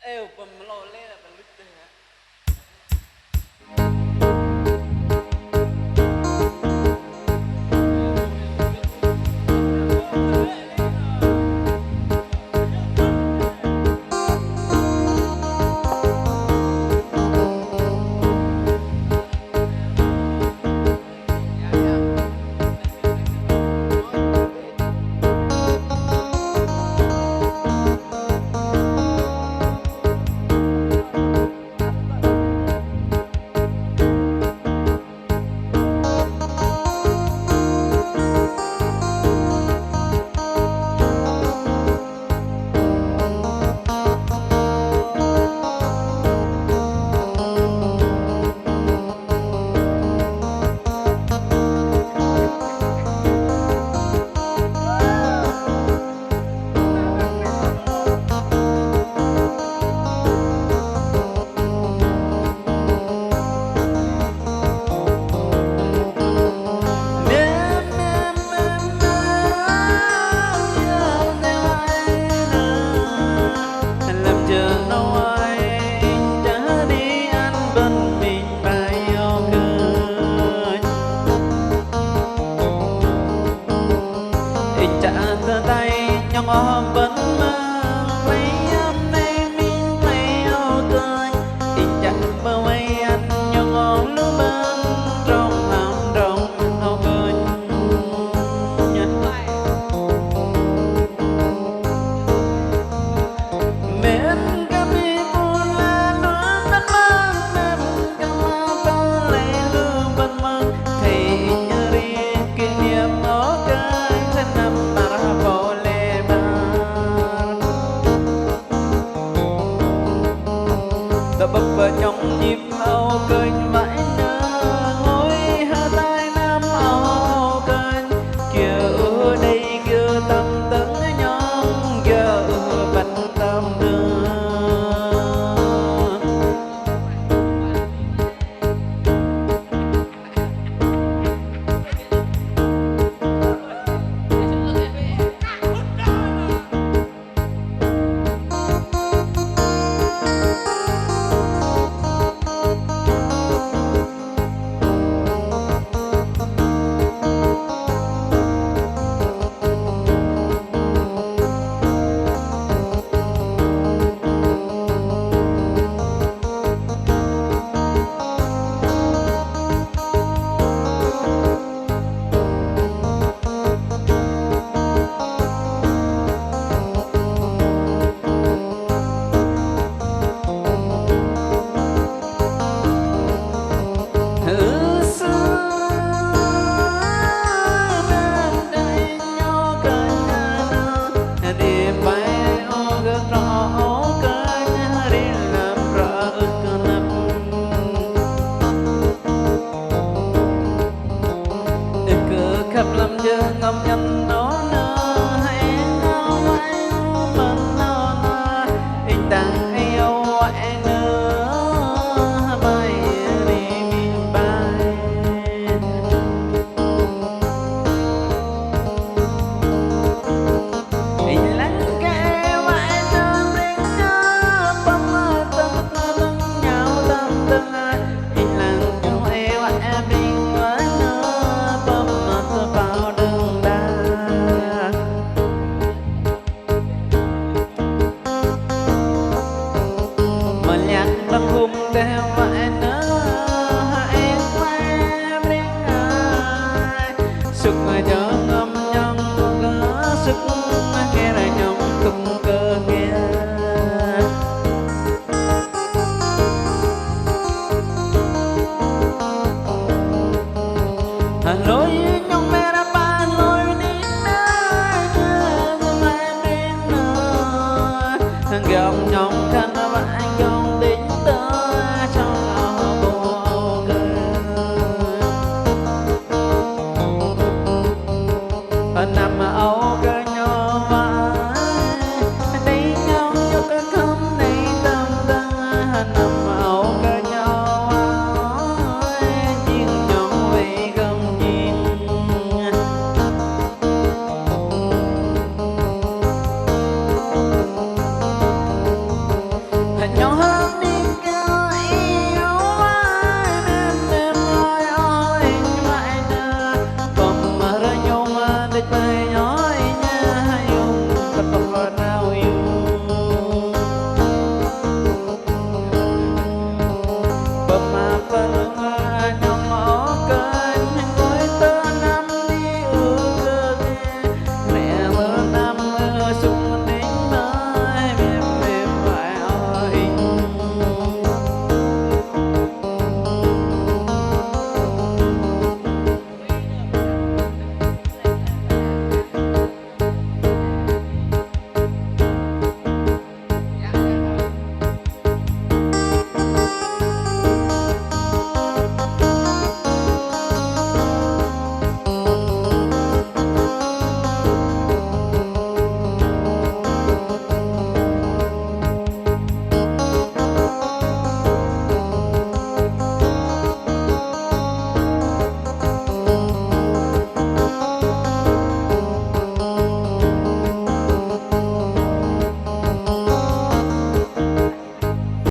Eu pemelo le la belut deh. Nhong bên mang lấy âm nay miên theo cười in chặt bờ mây anh nhong lúa bên trong hàm rồng hao cười miền kami pula nuan tan mang em kama lấy lúa bên mang thì nhari kỷ niệm ngõ cái thân năm para bập vào trong nhịp âu kênh mãi nhớ ngồi hai tay nam âu kênh kia ở đây kia tâm tấn nhóm kia bạch tâm đường làm giờ ngầm nhầm nó nơ hay ngao ai mình nó na in tàng hay yêu ai nơ bay đi miền bay in lắng nghe ai nơ riêng nhớ bấm tâm tâm nhau tâm tâm in lắng nhau yêu ai riêng ai nơ bấm vào đường đa mà nhạc băng hùng theo vãi nỡ hãy quay riêng ai sức mà cho ngâm nhông có sức nghe lại nhông cùng cơ nghe lối nhông mẹ đã ba lối đi gồng nhông khăn vãi gồng đến tới trong lòng buồn cười nằm âu